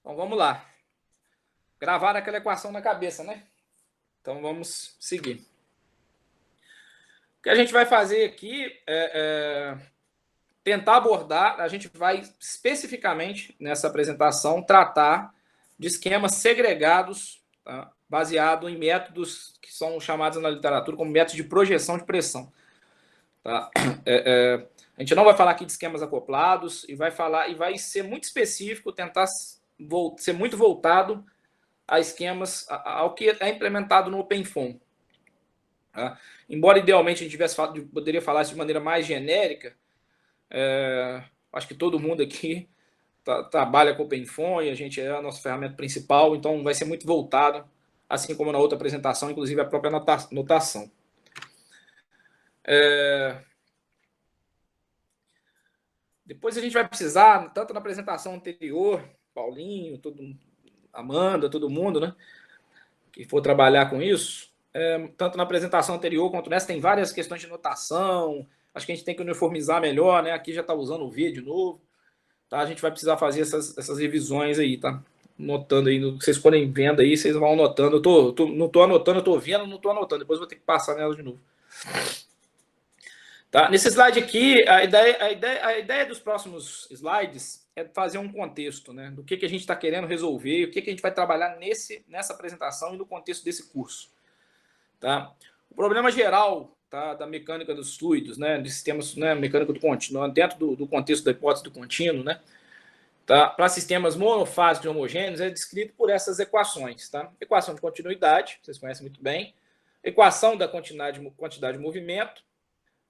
Então vamos lá. Gravar aquela equação na cabeça, né? Então vamos seguir. O que a gente vai fazer aqui é tentar abordar, a gente vai especificamente nessa apresentação tratar de esquemas segregados, tá? Baseado em métodos que são chamados na literatura como métodos de projeção de pressão. Tá? A gente não vai falar aqui de esquemas acoplados e vai ser muito específico, tentar ser muito voltado a esquemas, ao que é implementado no OpenFOAM. Tá? Embora idealmente a gente poderia falar isso de maneira mais genérica, acho que todo mundo aqui trabalha com OpenFOAM e a gente é a nossa ferramenta principal, então vai ser muito voltado, assim como na outra apresentação, inclusive a própria notação. Depois a gente vai precisar, tanto na apresentação anterior, Paulinho, Amanda, todo mundo, né, que for trabalhar com isso, tanto na apresentação anterior quanto nessa, tem várias questões de notação, acho que a gente tem que uniformizar melhor, né, aqui já está usando o V de novo, tá? A gente vai precisar fazer essas revisões aí, tá? Notando aí, vocês forem vendo aí, vocês vão anotando, não estou anotando, eu estou vendo, não estou anotando, depois vou ter que passar nela de novo. Tá? Nesse slide aqui, a ideia dos próximos slides é fazer um contexto, né, do que a gente está querendo resolver, o que a gente vai trabalhar nessa apresentação e no contexto desse curso. Tá? O problema geral, tá, da mecânica dos fluidos, né, de sistemas, né, mecânica do contínuo, dentro do contexto da hipótese do contínuo, né, tá, para sistemas monofásicos homogêneos, é descrito por essas equações. Tá? Equação de continuidade, vocês conhecem muito bem. Equação da quantidade de movimento.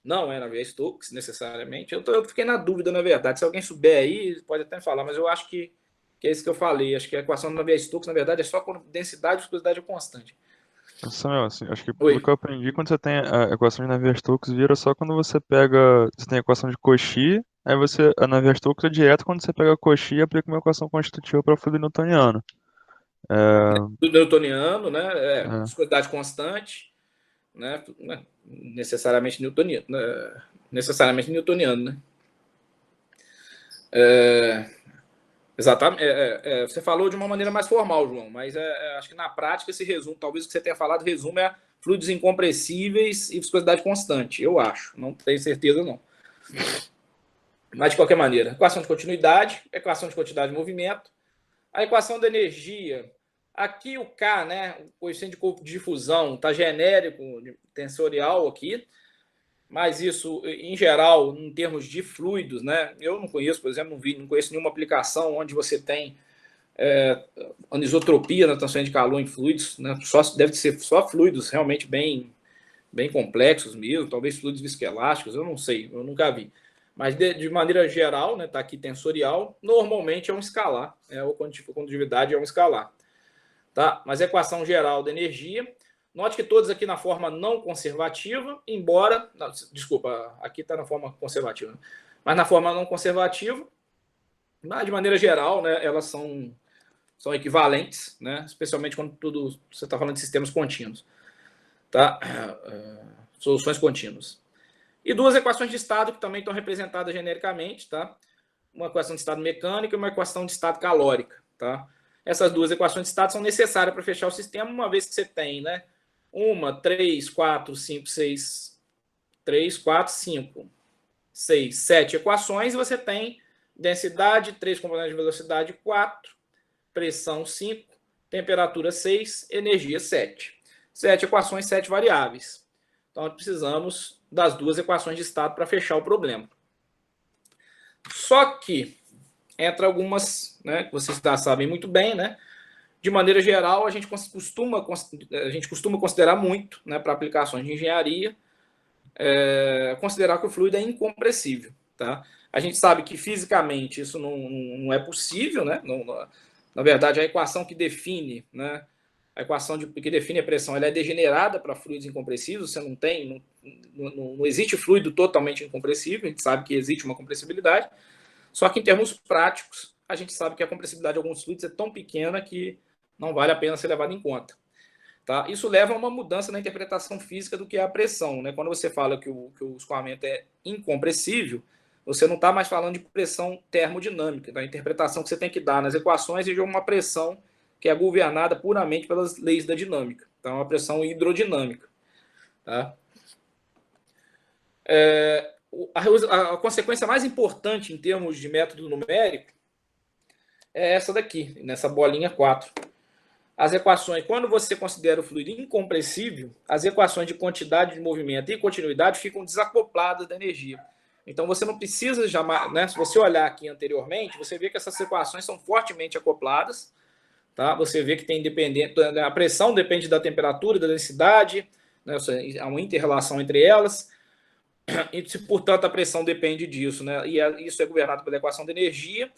Não é Navier-Stokes, necessariamente. Eu fiquei na dúvida, na verdade. Se alguém souber aí, pode até falar, mas eu acho que é isso que eu falei. Acho que a equação do Navier-Stokes, na verdade, é só quando densidade e viscosidade é constante. Samuel, assim, acho que pelo Oi. que eu aprendi, quando você tem a equação de Navier-Stokes, vira só quando você pega. Você tem a equação de Cauchy, aí a Navier-Stokes é direto quando você pega a Cauchy e aplica uma equação constitutiva para fluido newtoniano. É, Do newtoniano, né? é, Viscosidade constante, né? Necessariamente newtoniano, né? Necessariamente newtoniano, né? Exatamente. Você falou de uma maneira mais formal, João, mas acho que na prática esse resumo, talvez o que você tenha falado, resumo é fluidos incompressíveis e viscosidade constante, eu acho. Não tenho certeza, não. Mas, de qualquer maneira, equação de continuidade, equação de quantidade de movimento, a equação da energia. Aqui o K, né, o coeficiente de corpo de difusão, está genérico, tensorial aqui, mas isso, em geral, em termos de fluidos, né, eu não conheço, por exemplo, não conheço nenhuma aplicação onde você tem anisotropia na transferência de calor em fluidos, né, deve ser só fluidos realmente bem complexos mesmo, talvez fluidos viscoelásticos, eu não sei, eu nunca vi. Mas, de maneira geral, né, tá aqui tensorial, normalmente é um escalar, ou condutividade é um escalar. Tá? Mas a equação geral da energia, note que todos aqui na forma não conservativa, embora, não, desculpa, aqui está na forma conservativa, mas na forma não conservativa, mas de maneira geral, né, elas são equivalentes, né, especialmente quando você está falando de sistemas contínuos. Tá? Soluções contínuas. E duas equações de estado que também estão representadas genericamente, tá? Uma equação de estado mecânico e uma equação de estado calórica, tá? Essas duas equações de estado são necessárias para fechar o sistema, uma vez que você tem, né? 3, 4, 5, 6, 3, 4, 5, 6, 7 equações, e você tem densidade, 3 componentes de velocidade, 4, pressão, 5, temperatura, 6, energia, 7. 7 equações, 7 variáveis. Então, precisamos das duas equações de estado para fechar o problema. Só que entra algumas, né, que vocês já sabem muito bem, né? De maneira geral, a gente costuma considerar muito, né, para aplicações de engenharia, considerar que o fluido é incompressível. Tá? A gente sabe que fisicamente isso não é possível, né? Na verdade, a equação que define, né, a equação que define a pressão, ela é degenerada para fluidos incompressíveis. Você não existe fluido totalmente incompressível. A gente sabe que existe uma compressibilidade. Só que em termos práticos, a gente sabe que a compressibilidade de alguns fluidos é tão pequena que não vale a pena ser levada em conta. Tá? Isso leva a uma mudança na interpretação física do que é a pressão. Né? Quando você fala que o escoamento é incompressível, você não está mais falando de pressão termodinâmica, da interpretação que você tem que dar nas equações e de uma pressão que é governada puramente pelas leis da dinâmica. Então, é uma pressão hidrodinâmica. Tá? A consequência mais importante em termos de método numérico é essa daqui, nessa bolinha 4. As equações, quando você considera o fluido incompressível, as equações de quantidade de movimento e continuidade ficam desacopladas da energia. Então você não precisa jamais, né? Se você olhar aqui anteriormente, você vê que essas equações são fortemente acopladas, tá? Você vê que tem independente, a pressão depende da temperatura, da densidade, né? Há uma inter-relação entre elas. E se, portanto, a pressão depende disso, né? E isso é governado pela equação de energia.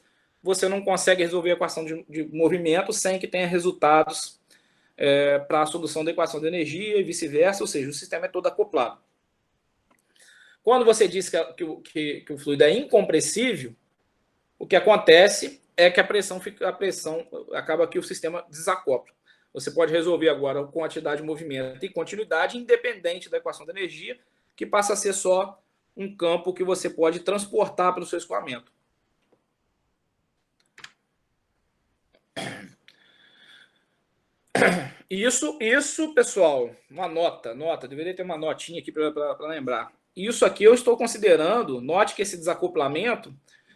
Você não consegue resolver a equação de movimento sem que tenha resultados para a solução da equação de energia e vice-versa, ou seja, o sistema é todo acoplado. Quando você diz que o fluido é incompressível, o que acontece é que a pressão acaba que o sistema desacopla. Você pode resolver agora a quantidade de movimento e continuidade independente da equação de energia, que passa a ser só um campo que você pode transportar pelo seu escoamento. Isso, pessoal, uma nota, deveria ter uma notinha aqui para lembrar. Isso aqui eu estou considerando, note que esse desacoplamento,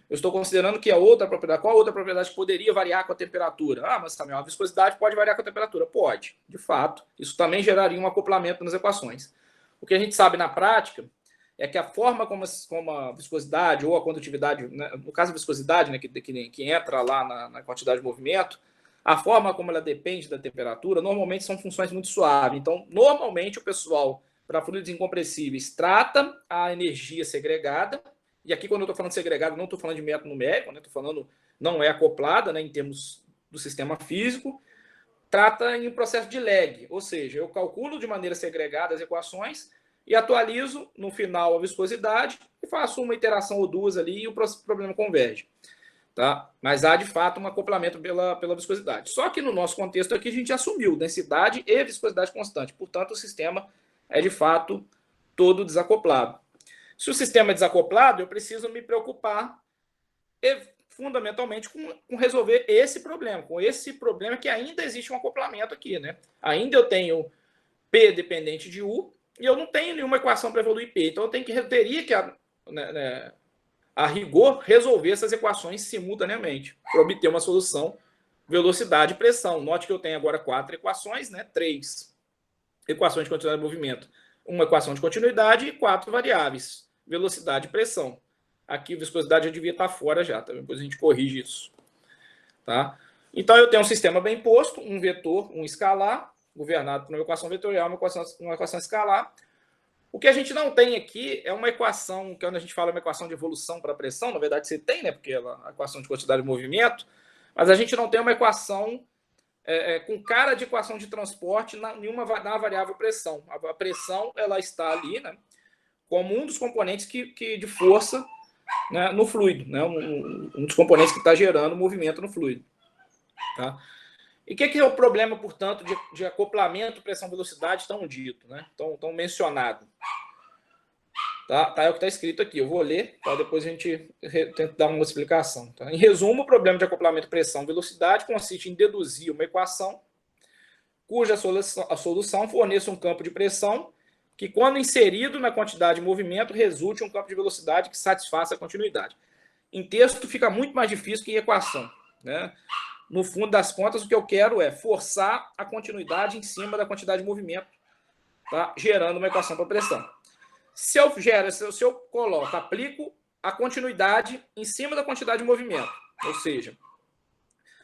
eu estou considerando que a outra propriedade, qual outra propriedade poderia variar com a temperatura? Ah, mas também a viscosidade pode variar com a temperatura. Pode, de fato. Isso também geraria um acoplamento nas equações. O que a gente sabe na prática é que a forma como a viscosidade ou a condutividade, né, no caso a viscosidade, né, que entra lá na quantidade de movimento, a forma como ela depende da temperatura, normalmente são funções muito suaves. Então, normalmente o pessoal, para fluidos incompressíveis, trata a energia segregada. E aqui, quando eu estou falando segregada, não estou falando de método numérico, né? Estou falando não é acoplada, né, em termos do sistema físico. Trata em um processo de lag, ou seja, eu calculo de maneira segregada as equações e atualizo no final a viscosidade e faço uma iteração ou duas ali e o problema converge. Tá? Mas há de fato um acoplamento pela viscosidade. Só que no nosso contexto aqui a gente assumiu densidade e viscosidade constante. Portanto, o sistema é de fato todo desacoplado. Se o sistema é desacoplado, eu preciso me preocupar fundamentalmente com resolver esse problema, com esse problema que ainda existe um acoplamento aqui, né? Ainda eu tenho P dependente de U e eu não tenho nenhuma equação para evoluir P. Então eu teria que a rigor, resolver essas equações simultaneamente para obter uma solução velocidade e pressão. Note que eu tenho agora 4 equações, né? 3 equações de continuidade de movimento, uma equação de continuidade e 4 variáveis, velocidade e pressão. Aqui a viscosidade já devia estar fora já, tá? Depois a gente corrige isso. Tá? Então eu tenho um sistema bem posto, um vetor, um escalar, governado por uma equação vetorial, uma equação escalar. O que a gente não tem aqui é uma equação, que quando a gente fala uma equação de evolução para pressão, na verdade você tem, né? Porque ela é a equação de quantidade de movimento, mas a gente não tem uma equação com cara de equação de transporte na variável pressão. A pressão ela está ali, né? Como um dos componentes de força, né, no fluido, né? Um dos componentes que está gerando movimento no fluido. Tá? E o que é o problema, portanto, de acoplamento, pressão, velocidade tão dito, né? Tão mencionado? Tá? É o que está escrito aqui. Eu vou ler, para depois a gente tenta dar uma explicação. Tá? Em resumo, o problema de acoplamento, pressão, velocidade consiste em deduzir uma equação cuja a solução forneça um campo de pressão que, quando inserido na quantidade de movimento, resulte em um campo de velocidade que satisfaça a continuidade. Em texto fica muito mais difícil que em equação, né? No fundo das contas, o que eu quero é forçar a continuidade em cima da quantidade de movimento, tá? Gerando uma equação para pressão. Se eu coloco, aplico a continuidade em cima da quantidade de movimento, ou seja,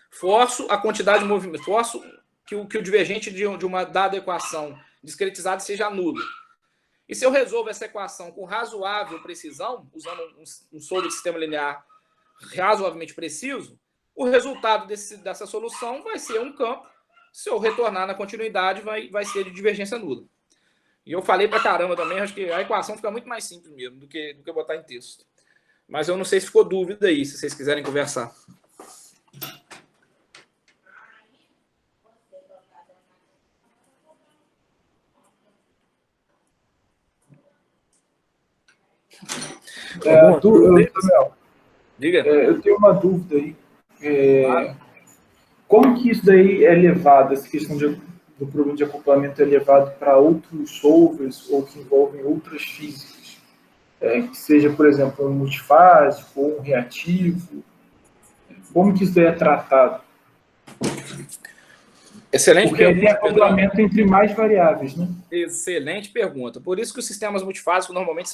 forço a quantidade de movimento, forço que o divergente de uma dada equação discretizada seja nulo. E se eu resolvo essa equação com razoável precisão, usando um soldo de sistema linear razoavelmente preciso, o resultado dessa solução vai ser um campo. Se eu retornar na continuidade, vai ser de divergência nula. E eu falei pra caramba também, acho que a equação fica muito mais simples mesmo do que botar em texto. Mas eu não sei se ficou dúvida aí, se vocês quiserem conversar. Alguma dúvida? Samuel, Diga. Eu tenho uma dúvida aí. Claro. Como que isso daí é levado, essa questão do problema de acoplamento é levado para outros solvers ou que envolvem outras físicas? Que seja, por exemplo, um multifásico ou um reativo? Como que isso daí é tratado? Excelente Porque aí pergunta, tem acoplamento entre mais variáveis, né? Excelente pergunta. Por isso que os sistemas multifásicos normalmente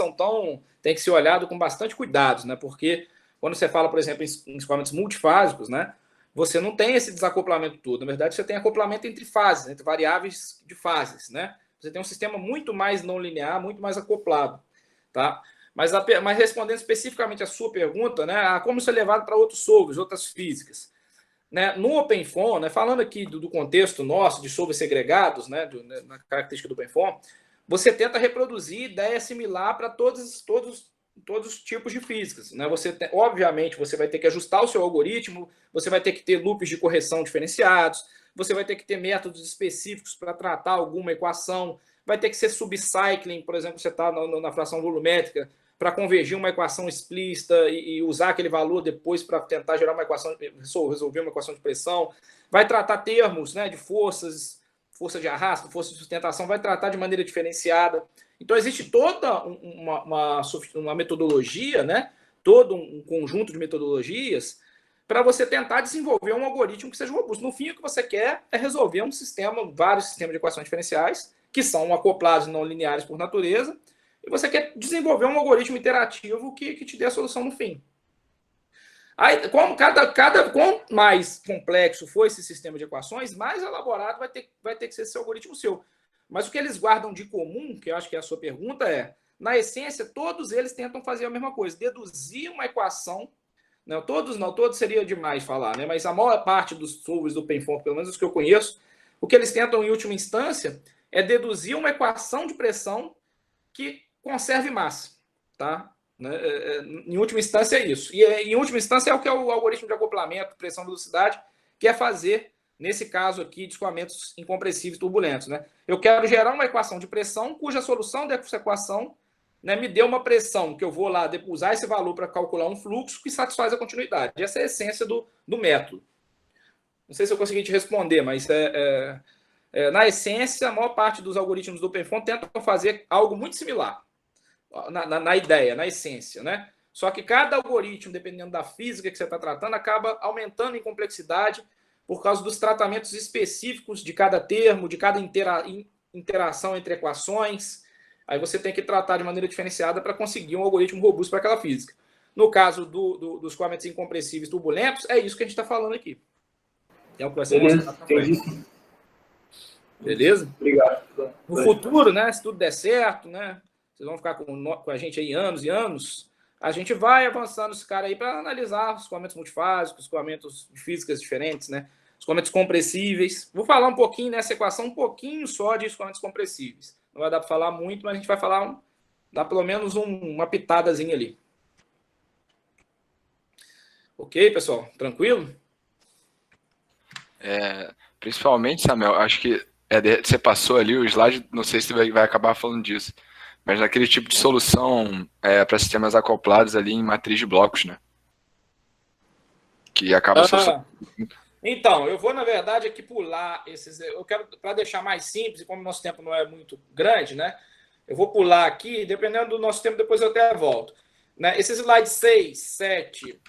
tem que ser olhado com bastante cuidado, né? Porque quando você fala, por exemplo, em escoamentos multifásicos, né? Você não tem esse desacoplamento todo. Na verdade, você tem acoplamento entre fases, entre variáveis de fases, né? Você tem um sistema muito mais não linear, muito mais acoplado, tá? Mas respondendo especificamente a sua pergunta, né? Como isso é levado para outros solvers, outras físicas, né? No OpenFOAM, né? Falando aqui do contexto nosso de solvers segregados, né? Na característica do OpenFOAM, você tenta reproduzir ideia similar para todos os tipos de físicas, né? Obviamente, você vai ter que ajustar o seu algoritmo, você vai ter que ter loops de correção diferenciados, você vai ter que ter métodos específicos para tratar alguma equação, vai ter que ser subcycling, por exemplo, você está na fração volumétrica, para convergir uma equação explícita e usar aquele valor depois para tentar gerar uma equação, resolver uma equação de pressão. Vai tratar termos, né, de forças, força de arrasto, força de sustentação, vai tratar de maneira diferenciada. Então, existe toda uma metodologia, né, todo um conjunto de metodologias para você tentar desenvolver um algoritmo que seja robusto. No fim, o que você quer é resolver vários sistemas de equações diferenciais, que são acoplados e não lineares por natureza, e você quer desenvolver um algoritmo interativo que te dê a solução no fim. Aí, quanto mais complexo for esse sistema de equações, mais elaborado vai ter que ser esse algoritmo seu. Mas o que eles guardam de comum, que eu acho que é a sua pergunta, na essência, todos eles tentam fazer a mesma coisa, deduzir uma equação. Todos seria demais falar, né? Mas a maior parte dos solvers do OpenFOAM, pelo menos os que eu conheço, o que eles tentam, em última instância, é deduzir uma equação de pressão que conserve massa, tá? Em última instância é isso. E em última instância é o que é o algoritmo de acoplamento, pressão, velocidade, quer fazer, nesse caso aqui, de escoamentos incompressíveis turbulentos, né? Eu quero gerar uma equação de pressão cuja solução dessa equação, né, me dê uma pressão, que eu vou lá usar esse valor para calcular um fluxo que satisfaz a continuidade. Essa é a essência do método. Não sei se eu consegui te responder, mas na essência, a maior parte dos algoritmos do OpenFOAM tentam fazer algo muito similar. Na ideia, na essência, né? Só que cada algoritmo, dependendo da física que você está tratando, acaba aumentando em complexidade por causa dos tratamentos específicos de cada termo, de cada interação entre equações. Aí você tem que tratar de maneira diferenciada para conseguir um algoritmo robusto para aquela física. No caso dos escoamentos incompressíveis turbulentos, é isso que a gente está falando aqui. É o que vai ser mostrado na frente. Beleza? Obrigado. No futuro, né, se tudo der certo, né, vocês vão ficar com a gente aí anos e anos, a gente vai avançando esse cara aí para analisar os escoamentos multifásicos, escoamentos de físicas diferentes, né, escoamentos compressíveis. Vou falar um pouquinho nessa equação, um pouquinho só de escoamentos compressíveis. Não vai dar para falar muito, mas a gente vai falar, dá pelo menos uma pitadazinha ali. Ok, pessoal? Tranquilo? Principalmente, Samuel, acho que você passou ali o slide, não sei se vai acabar falando disso, mas naquele tipo de solução para sistemas acoplados ali em matriz de blocos, né? Que acaba solucionando. Então, eu vou, na verdade, aqui pular esses. Eu quero, para deixar mais simples, e como o nosso tempo não é muito grande, né? Eu vou pular aqui, dependendo do nosso tempo, depois eu até volto. Né? Esses slides 6, 7,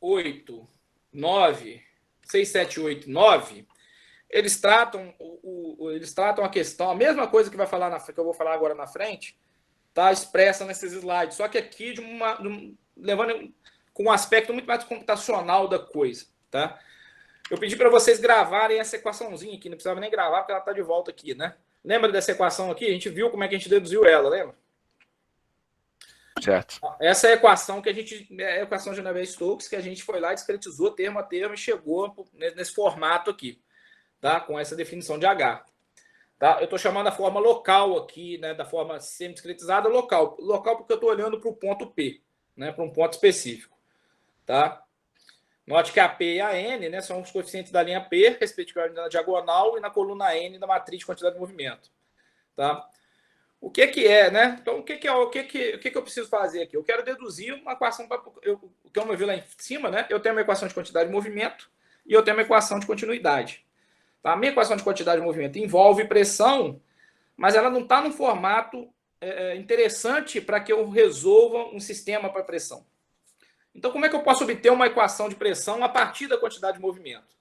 8, 9, 6, 7, 8, 9, eles tratam a questão, a mesma coisa que eu vou falar agora na frente, está expressa nesses slides, só que aqui levando com um aspecto muito mais computacional da coisa, tá? Eu pedi para vocês gravarem essa equaçãozinha aqui, não precisava nem gravar porque ela está de volta aqui, né? Lembra dessa equação aqui? A gente viu como é que a gente deduziu ela, lembra? Certo. Essa é a equação a equação de Navier-Stokes, que a gente foi lá, discretizou termo a termo e chegou nesse formato aqui, tá? Com essa definição de H. Tá? Eu estou chamando a forma local aqui, né? Da forma semi-discretizada local. Local porque eu estou olhando para o ponto P, né? Para um ponto específico. Tá? Note que a P e a N, né, são os coeficientes da linha P, respectivamente na diagonal, e na coluna N da matriz de quantidade de movimento. Tá? O que que é, né? Então, o que eu preciso fazer aqui? Eu quero deduzir uma equação, o que eu me vi lá em cima, né? Eu tenho uma equação de quantidade de movimento e eu tenho uma equação de continuidade. Tá? A minha equação de quantidade de movimento envolve pressão, mas ela não está num formato interessante para que eu resolva um sistema para pressão. Então, como é que eu posso obter uma equação de pressão a partir da quantidade de movimento?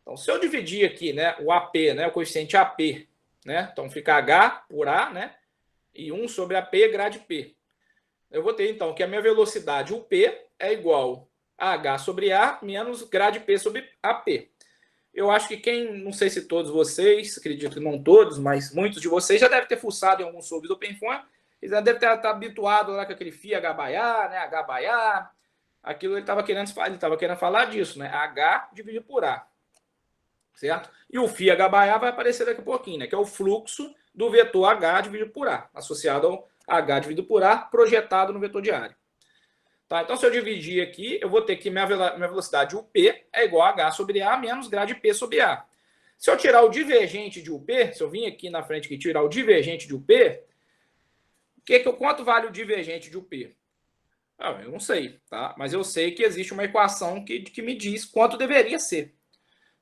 Então, se eu dividir aqui, né, o AP, né, o coeficiente AP, né, então fica H por A, né, e 1 sobre AP grade P. Eu vou ter, então, que a minha velocidade, o P, é igual a H sobre A menos grade P sobre AP. Eu acho que não sei se todos vocês, acredito que não todos, mas muitos de vocês já devem ter fuçado em alguns sobre do OpenFOAM, eles já devem estar habituados lá com aquele φ H/A, né, H/A, aquilo ele estava querendo falar disso, né, H dividido por A, certo? E o φ H/A vai aparecer daqui a pouquinho, né, que é o fluxo do vetor H dividido por A, associado ao H dividido por A, projetado no vetor de área. Tá, então, se eu dividir aqui, eu vou ter que minha velocidade UP é igual a H sobre A menos grade P sobre A. Se eu tirar o divergente de UP, se eu vim aqui na frente e tirar o divergente de UP, quanto vale o divergente de UP? Eu não sei, tá? Mas eu sei que existe uma equação que me diz quanto deveria ser.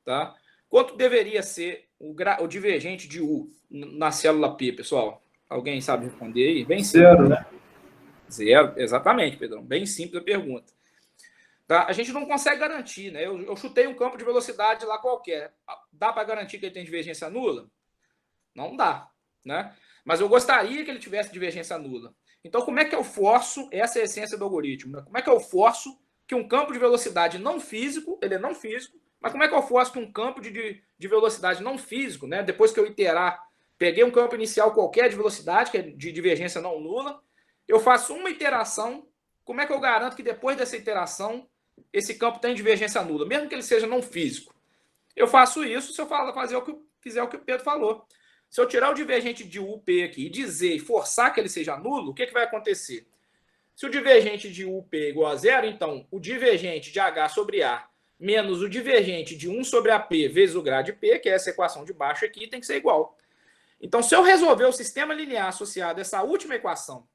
Tá? Quanto deveria ser o divergente de U na célula P, pessoal? Alguém sabe responder aí? Bem simples. Zero, né? Zero, exatamente, Pedrão. Bem simples a pergunta. Tá? A gente não consegue garantir, né? Eu chutei um campo de velocidade lá qualquer. Dá para garantir que ele tem divergência nula? Não dá, né? Mas eu gostaria que ele tivesse divergência nula. Então, como é que eu forço, essa é a essência do algoritmo, né? Como é que eu forço que um campo de velocidade não físico, ele é não físico, mas como é que eu forço que um campo de velocidade não físico, né? Depois que eu iterar, peguei um campo inicial qualquer de velocidade, que é de divergência não nula, eu faço uma iteração, como é que eu garanto que depois dessa iteração esse campo tem divergência nula, mesmo que ele seja não físico? Eu faço isso se eu fizer o que o Pedro falou. Se eu tirar o divergente de UP aqui e forçar que ele seja nulo, o que vai acontecer? Se o divergente de UP é igual a zero, então o divergente de H sobre A menos o divergente de 1 sobre AP vezes o grade P, que é essa equação de baixo aqui, tem que ser igual. Então, se eu resolver o sistema linear associado a essa última equação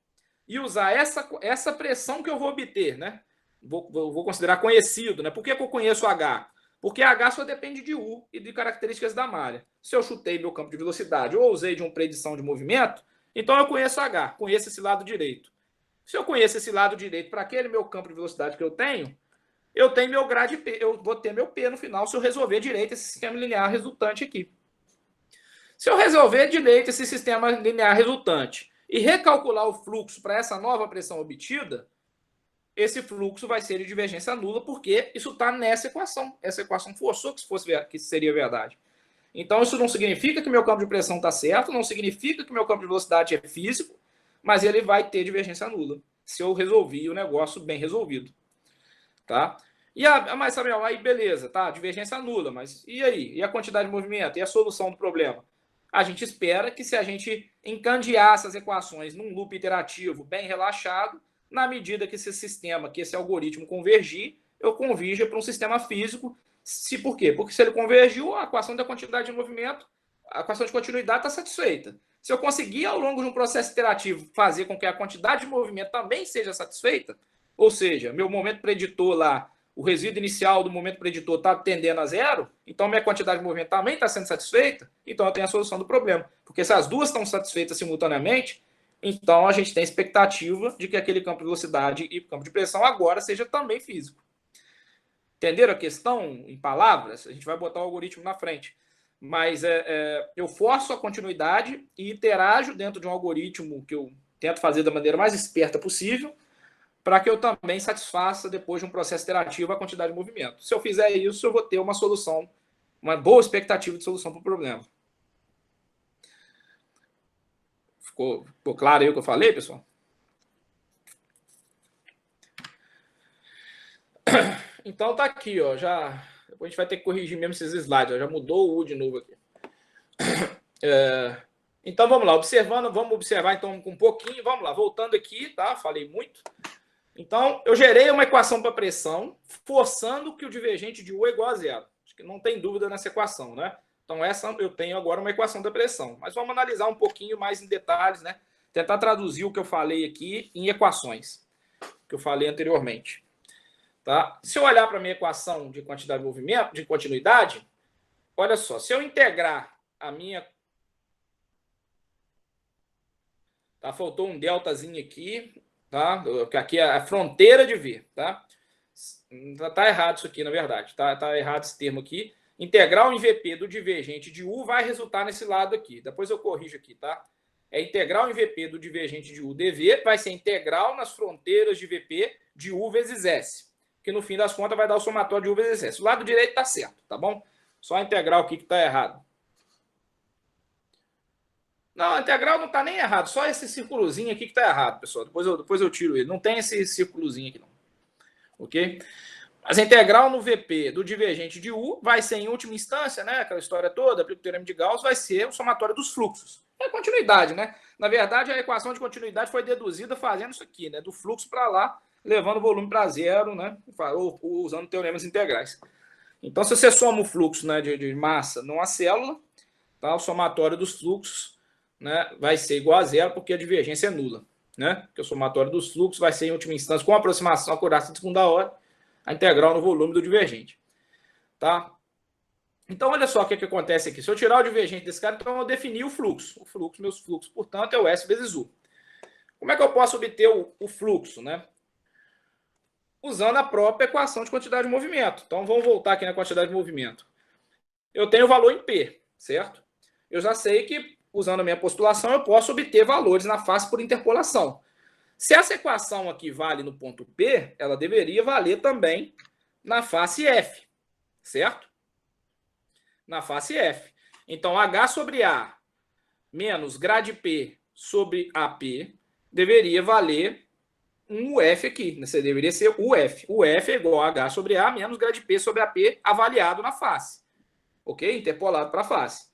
e usar essa pressão que eu vou obter, né? Vou considerar conhecido, né? Por que eu conheço H? Porque H só depende de U e de características da malha. Se eu chutei meu campo de velocidade ou usei de uma predição de movimento, então eu conheço H, conheço esse lado direito. Se eu conheço esse lado direito para aquele meu campo de velocidade que eu tenho meu grade P, eu vou ter meu P no final se eu resolver direito esse sistema linear resultante aqui. Se eu resolver direito esse sistema linear resultante e recalcular o fluxo para essa nova pressão obtida, esse fluxo vai ser de divergência nula, porque isso está nessa equação. Essa equação forçou que seria verdade. Então, isso não significa que meu campo de pressão está certo, não significa que meu campo de velocidade é físico, mas ele vai ter divergência nula, se eu resolvi o negócio bem resolvido. Tá? Mas, Samuel, aí beleza, tá? Divergência nula, mas e aí? E a quantidade de movimento? E a solução do problema? A gente espera que se a gente encandear essas equações num loop iterativo bem relaxado, na medida que esse sistema, que esse algoritmo convergir, eu convirja para um sistema físico. Por quê? Porque se ele convergiu, a equação da quantidade de movimento, a equação de continuidade está satisfeita. Se eu conseguir, ao longo de um processo iterativo, fazer com que a quantidade de movimento também seja satisfeita, ou seja, meu momento preditor lá, o resíduo inicial do momento preditor está tendendo a zero, então minha quantidade de movimento também está sendo satisfeita, então eu tenho a solução do problema. Porque se as duas estão satisfeitas simultaneamente, então a gente tem expectativa de que aquele campo de velocidade e campo de pressão agora seja também físico. Entenderam a questão em palavras? A gente vai botar o algoritmo na frente. Mas eu forço a continuidade e interajo dentro de um algoritmo que eu tento fazer da maneira mais esperta possível, para que eu também satisfaça, depois de um processo iterativo, a quantidade de movimento. Se eu fizer isso, eu vou ter uma solução, uma boa expectativa de solução para o problema. Ficou claro aí o que eu falei, pessoal? Então tá aqui, ó. Depois a gente vai ter que corrigir mesmo esses slides. Ó, já mudou o U de novo aqui. Então vamos lá, vamos observar então com um pouquinho. Vamos lá, voltando aqui, tá? Falei muito. Então, eu gerei uma equação para pressão, forçando que o divergente de U é igual a zero. Acho que não tem dúvida nessa equação, né? Então, essa eu tenho agora uma equação da pressão. Mas vamos analisar um pouquinho mais em detalhes, né? Tentar traduzir o que eu falei aqui em equações, que eu falei anteriormente. Tá? Se eu olhar para a minha equação de quantidade de movimento, de continuidade, olha só, se eu integrar a minha... Tá? Faltou um deltazinho aqui, tá? Aqui é a fronteira de V, tá? Tá errado isso aqui, na verdade. Tá errado esse termo aqui. Integral em VP do divergente de U vai resultar nesse lado aqui. Depois eu corrijo aqui, tá? É integral em VP do divergente de U dV vai ser integral nas fronteiras de VP de U vezes S. Que no fim das contas vai dar o somatório de U vezes S. O lado direito está certo, tá bom? Só a integral aqui que está errado. Não, a integral não está nem errado. Só esse círculozinho aqui que está errado, pessoal. Depois eu tiro ele. Não tem esse círculozinho aqui, não. Ok? Mas a integral no VP do divergente de U vai ser, em última instância, né? Aquela história toda, aplica o teorema de Gauss, vai ser o somatório dos fluxos. É continuidade, né? Na verdade, a equação de continuidade foi deduzida fazendo isso aqui, né? Do fluxo para lá, levando o volume para zero, né? Ou usando teoremas integrais. Então, se você soma o fluxo, né, de massa numa célula, tá? O somatório dos fluxos, né, vai ser igual a zero, porque a divergência é nula, né? Porque o somatório dos fluxos vai ser, em última instância, com aproximação à coordenada de segunda ordem, a integral no volume do divergente. Tá? Então, olha só o que acontece aqui. Se eu tirar o divergente desse cara, então eu defini o fluxo. O fluxo, meus fluxos, portanto, é o S vezes U. Como é que eu posso obter o fluxo, né? Usando a própria equação de quantidade de movimento. Então, vamos voltar aqui na quantidade de movimento. Eu tenho o valor em P, certo? Eu já sei que, usando a minha postulação, eu posso obter valores na face por interpolação. Se essa equação aqui vale no ponto P, ela deveria valer também na face F, certo? Na face F. Então, H sobre A menos grade P sobre AP deveria valer um UF aqui. Você deveria ser UF. UF é igual a H sobre A menos grade P sobre AP avaliado na face. Ok? Interpolado para a face.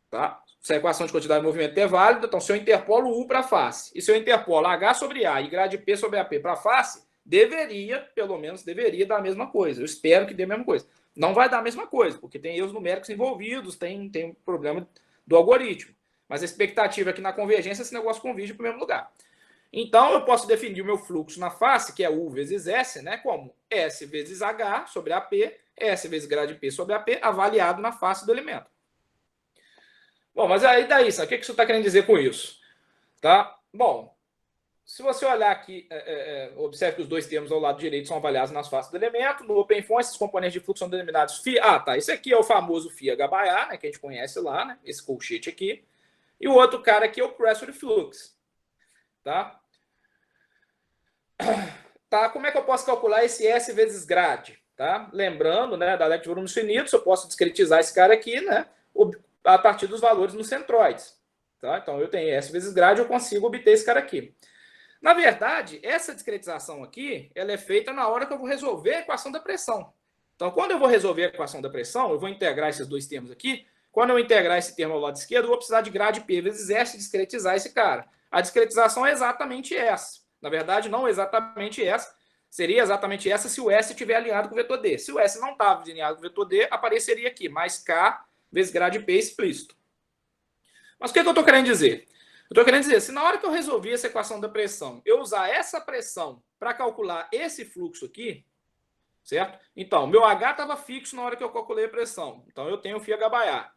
Tá? Se a equação de quantidade de movimento é válida, então se eu interpolo U para a face e se eu interpolo H sobre A e grade P sobre AP para a face, deveria, pelo menos deveria dar a mesma coisa. Eu espero que dê a mesma coisa. Não vai dar a mesma coisa, porque tem erros numéricos envolvidos, tem problema do algoritmo. Mas a expectativa é que na convergência esse negócio converge para o mesmo lugar. Então eu posso definir o meu fluxo na face, que é U vezes S, né, como S vezes H sobre AP, S vezes grade P sobre AP, avaliado na face do elemento. Bom, mas aí daí, sabe? O que você está querendo dizer com isso? Tá? Bom, se você olhar aqui, observe que os dois termos ao lado direito são avaliados nas faces do elemento. No OpenFOAM, esses componentes de fluxo são denominados φ. Ah, tá. Esse aqui é o famoso φH/A, né, que a gente conhece lá, né? Esse colchete aqui. E o outro cara aqui é o pressure flux. Tá? Tá? Como é que eu posso calcular esse S vezes grade? Tá? Lembrando, né, da lei de volumes finitos, eu posso discretizar esse cara aqui, né, a partir dos valores nos centroides. Tá? Então, eu tenho S vezes grade, eu consigo obter esse cara aqui. Na verdade, essa discretização aqui, ela é feita na hora que eu vou resolver a equação da pressão. Então, quando eu vou resolver a equação da pressão, eu vou integrar esses dois termos aqui. Quando eu integrar esse termo ao lado esquerdo, eu vou precisar de grade P vezes S discretizar esse cara. A discretização é exatamente essa. Na verdade, não exatamente essa. Seria exatamente essa se o S estiver alinhado com o vetor D. Se o S não estava alinhado com o vetor D, apareceria aqui, mais K vezes grade P explícito. Mas o que eu estou querendo dizer? Eu estou querendo dizer, se na hora que eu resolvi essa equação da pressão, eu usar essa pressão para calcular esse fluxo aqui, certo? Então, meu H estava fixo na hora que eu calculei a pressão. Então, eu tenho φH/A.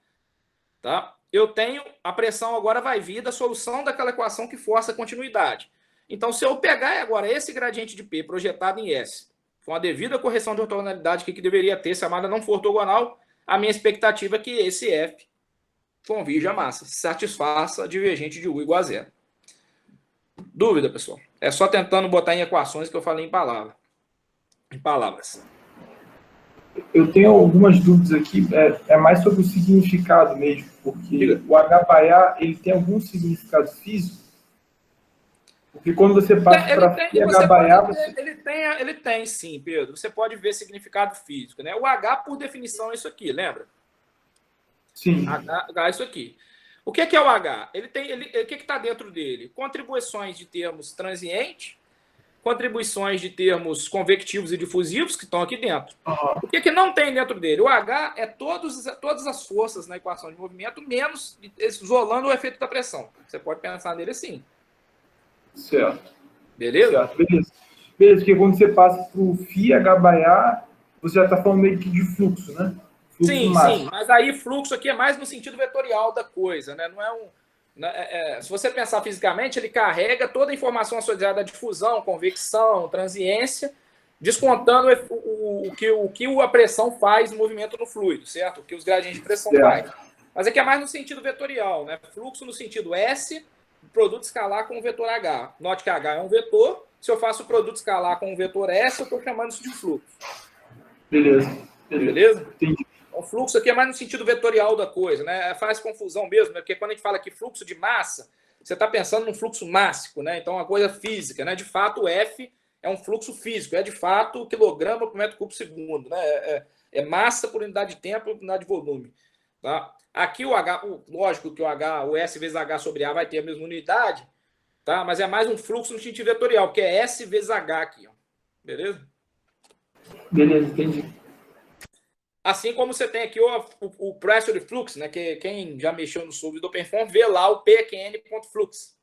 Tá? Eu tenho, a pressão agora vai vir da solução daquela equação que força a continuidade. Então, se eu pegar agora esse gradiente de P projetado em S, com a devida correção de ortogonalidade que deveria ter, se a massa não for ortogonal, a minha expectativa é que esse F convirja a massa, satisfaça a divergente de U igual a zero. Dúvida, pessoal? É só tentando botar em equações que eu falei em palavras. Eu tenho algumas dúvidas aqui, é mais sobre o significado mesmo, porque o H/A, ele tem algum significado físico? Porque quando você passa para H/A... Ele tem, sim, Pedro. Você pode ver significado físico, né? O H, por definição, é isso aqui, lembra? Sim. H é isso aqui. O que é o H? O que está dentro dele? Contribuições de termos transiente, contribuições de termos convectivos e difusivos que estão aqui dentro. Aham. O que não tem dentro dele? O H é todas as forças na equação de movimento, menos isolando o efeito da pressão. Você pode pensar nele assim. Certo. Beleza? Certo. Beleza. Beleza, porque quando você passa para o φ, H/A, você já está falando meio que de fluxo, né? Fluxo Sim, máximo. sim. Mas aí fluxo aqui é mais no sentido vetorial da coisa, né? Não é um... se você pensar fisicamente, ele carrega toda a informação associada à difusão, convecção, transiência, descontando o que a pressão faz no movimento no fluido, certo? O que os gradientes de pressão fazem. Mas aqui é mais no sentido vetorial, né? Fluxo no sentido S, produto escalar com o vetor H. Note que H é um vetor. Se eu faço o produto escalar com o vetor S, eu estou chamando isso de fluxo. Beleza. Beleza? Entendi. O fluxo aqui é mais no sentido vetorial da coisa, né? Faz confusão mesmo, né? Porque quando a gente fala aqui fluxo de massa, você está pensando num fluxo mássico, né? Então, uma coisa física, né? De fato, o F é um fluxo físico, é de fato quilograma por metro cúbico segundo, né? É massa por unidade de tempo, por unidade de volume, tá? Aqui o H, lógico que o S vezes H sobre A vai ter a mesma unidade, tá? Mas é mais um fluxo no sentido vetorial, porque é S vezes H aqui, ó. Beleza? Beleza, entendi. Assim como você tem aqui o pressure flux, né? Que quem já mexeu no solve do OpenFOAM vê lá o PQN.flux,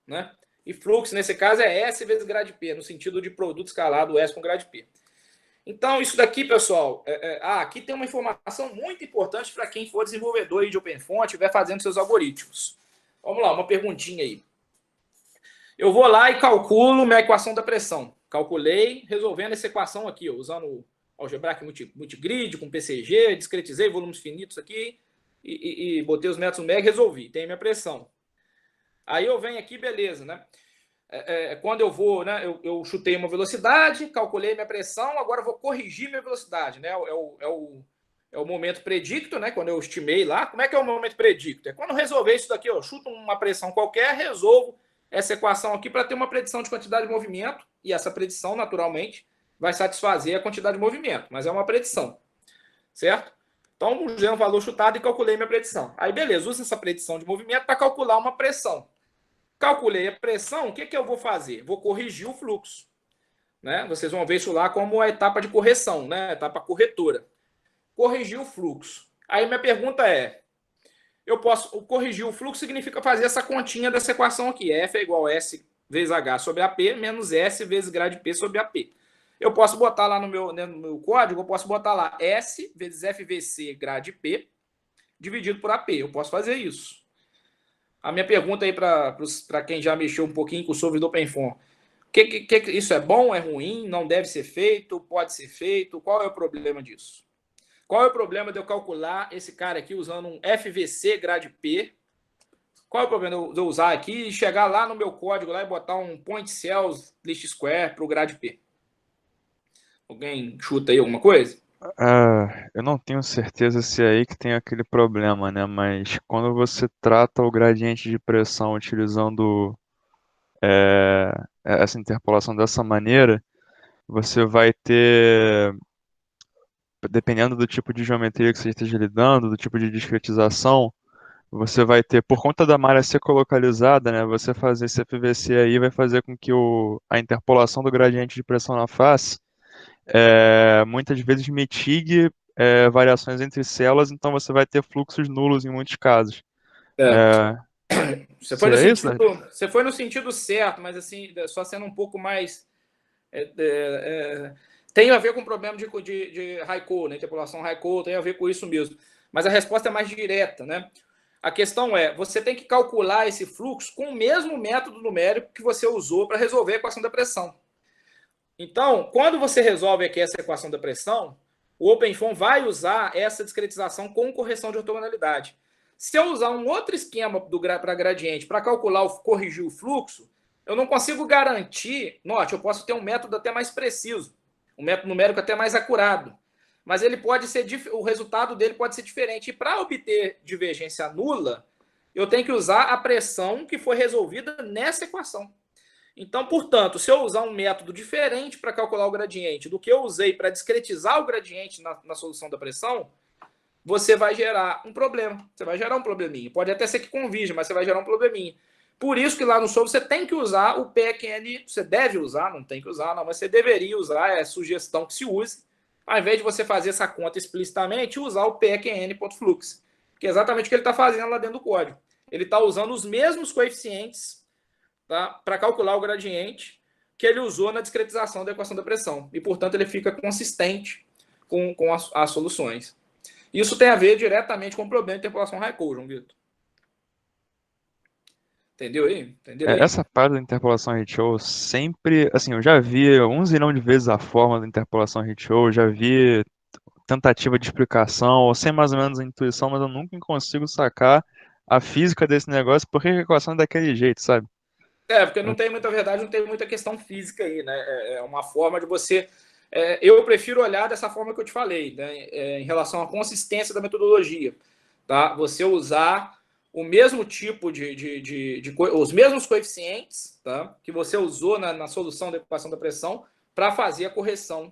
né? E flux, nesse caso, é S vezes grade P, no sentido de produto escalado S com grade P. Então, isso daqui, pessoal, aqui tem uma informação muito importante para quem for desenvolvedor aí de OpenFOAM, estiver fazendo seus algoritmos. Vamos lá, uma perguntinha aí. Eu vou lá e calculo minha equação da pressão. Calculei, resolvendo essa equação aqui, ó, usando algebraic multigrid, com PCG, discretizei volumes finitos aqui e botei os metros no MEG e resolvi. Tem minha pressão. Aí eu venho aqui, beleza, né? Quando eu vou, né? Eu chutei uma velocidade, calculei minha pressão, agora eu vou corrigir minha velocidade, né? É o momento predicto, né? Quando eu estimei lá. Como é que é o momento predicto? É quando eu resolver isso daqui, eu chuto uma pressão qualquer, resolvo essa equação aqui para ter uma predição de quantidade de movimento, e essa predição, naturalmente, vai satisfazer a quantidade de movimento, mas é uma predição, certo? Então, usei um valor chutado e calculei minha predição. Aí, beleza, usa essa predição de movimento para calcular uma pressão. Calculei a pressão, o que eu vou fazer? Vou corrigir o fluxo, né? Vocês vão ver isso lá como a etapa de correção, né? A etapa corretora. Corrigir o fluxo. Aí, minha pergunta é, eu posso corrigir o fluxo significa fazer essa continha dessa equação aqui. F é igual a S vezes H sobre AP menos S vezes grade P sobre AP. Eu posso botar lá no meu código, eu posso botar lá S vezes FVC grade P dividido por AP. Eu posso fazer isso. A minha pergunta aí para quem já mexeu um pouquinho com o solve do OpenFOAM. Isso é bom, é ruim, não deve ser feito, pode ser feito? Qual é o problema disso? Qual é o problema de eu calcular esse cara aqui usando um FVC grade P? Qual é o problema de eu usar aqui e chegar lá no meu código lá e botar um point cells least square para o grade P? Alguém chuta aí alguma coisa? Eu não tenho certeza se é aí que tem aquele problema, né? Mas quando você trata o gradiente de pressão utilizando essa interpolação dessa maneira, você vai ter, dependendo do tipo de geometria que você esteja lidando, do tipo de discretização, você vai ter, por conta da malha ser colocalizada, né? Você fazer esse FVC aí vai fazer com que a interpolação do gradiente de pressão na face muitas vezes mitigue variações entre células, então você vai ter fluxos nulos em muitos casos. Você foi, Seria isso, né? você foi no sentido certo, mas assim, só sendo um pouco mais... tem a ver com o problema de Raikou, né? Interpolação Raikou, tem a ver com isso mesmo. Mas a resposta é mais direta, né? A questão é, você tem que calcular esse fluxo com o mesmo método numérico que você usou para resolver a equação da pressão. Então, quando você resolve aqui essa equação da pressão, o OpenFOAM vai usar essa discretização com correção de ortogonalidade. Se eu usar um outro esquema para gradiente para corrigir o fluxo, eu não consigo garantir... Note, eu posso ter um método até mais preciso, um método numérico até mais acurado, mas ele pode ser, o resultado dele pode ser diferente. E para obter divergência nula, eu tenho que usar a pressão que foi resolvida nessa equação. Então, portanto, se eu usar um método diferente para calcular o gradiente do que eu usei para discretizar o gradiente na solução da pressão, você vai gerar um problema. Você vai gerar um probleminha. Pode até ser que convija, mas você vai gerar um probleminha. Por isso que lá no Solve você tem que usar o PECN, você deve usar, não tem que usar, não, mas você deveria usar, é sugestão que se use, ao invés de você fazer essa conta explicitamente, usar o PECN.flux, que é exatamente o que ele está fazendo lá dentro do código. Ele está usando os mesmos coeficientes, tá, para calcular o gradiente que ele usou na discretização da equação da pressão. E, portanto, ele fica consistente com as soluções. Isso tem a ver diretamente com o problema de interpolação Raikou, João Vitor. Entendeu aí? Entendeu aí? Essa parte da interpolação Riccio sempre, assim, eu já vi 1 zilhão de vezes a fórmula da interpolação Riccio, já vi tentativa de explicação, eu sei mais ou menos a intuição, mas eu nunca consigo sacar a física desse negócio, por que a equação é daquele jeito, sabe? Porque não tem muita verdade, não tem muita questão física aí, né? É uma forma de você... eu prefiro olhar dessa forma que eu te falei, né? Em relação à consistência da metodologia, tá? Você usar o mesmo tipo os mesmos coeficientes, tá? Que você usou na solução da equação da pressão para fazer a correção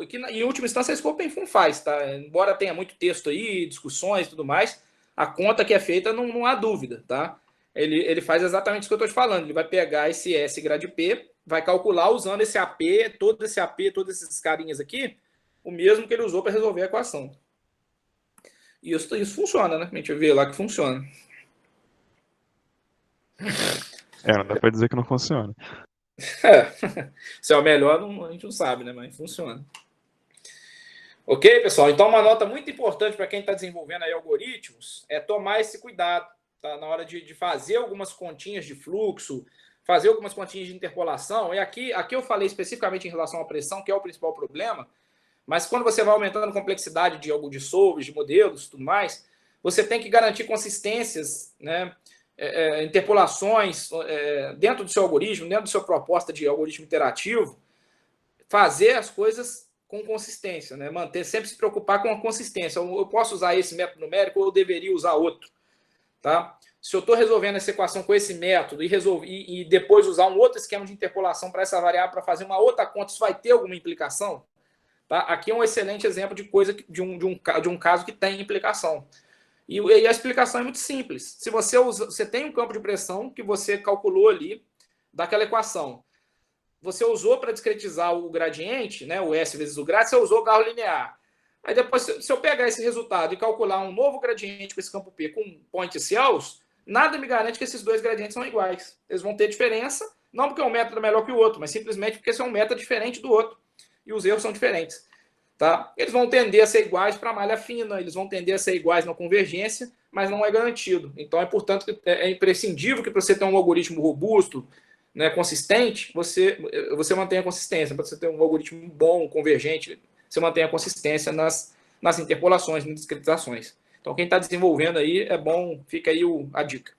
que em última instância a ScopeInfo faz, tá? Embora tenha muito texto aí, discussões e tudo mais, a conta que é feita não há dúvida, tá? Ele faz exatamente isso que eu estou te falando. Ele vai pegar esse S grade P, vai calcular usando esse AP, todos esses carinhas aqui, o mesmo que ele usou para resolver a equação. E isso funciona, né? A gente vê lá que funciona. Não dá pra dizer que não funciona. Se é o melhor, a gente não sabe, né? Mas funciona. Ok, pessoal? Então, uma nota muito importante para quem está desenvolvendo aí algoritmos é tomar esse cuidado, tá? Na hora de fazer algumas continhas de fluxo, fazer algumas continhas de interpolação. E aqui eu falei especificamente em relação à pressão, que é o principal problema, mas quando você vai aumentando a complexidade de solves, de modelos, tudo mais, você tem que garantir consistências, né? Interpolações dentro do seu algoritmo, dentro da sua proposta de algoritmo interativo, fazer as coisas com consistência, né? Sempre se preocupar com a consistência. Eu posso usar esse método numérico ou eu deveria usar outro, tá? Se eu estou resolvendo essa equação com esse método e depois usar um outro esquema de interpolação para essa variável para fazer uma outra conta, isso vai ter alguma implicação? Tá? Aqui é um excelente exemplo de coisa de um caso que tem implicação. E a explicação é muito simples. Se você tem um campo de pressão que você calculou ali daquela equação, você usou para discretizar o gradiente, né, o S vezes o gradiente, você usou o Gauss linear. Aí depois, se eu pegar esse resultado e calcular um novo gradiente com esse campo P com point cells, nada me garante que esses dois gradientes são iguais. Eles vão ter diferença, não porque um método é melhor que o outro, mas simplesmente porque esse é um método diferente do outro. E os erros são diferentes. Tá? Eles vão tender a ser iguais para a malha fina, eles vão tender a ser iguais na convergência, mas não é garantido. Então, portanto, é imprescindível que para você ter um algoritmo robusto, né, consistente, você mantenha a consistência. Para você ter um algoritmo bom, convergente, você mantenha a consistência nas interpolações, nas discretizações. Então, quem está desenvolvendo aí, é bom, fica aí a dica.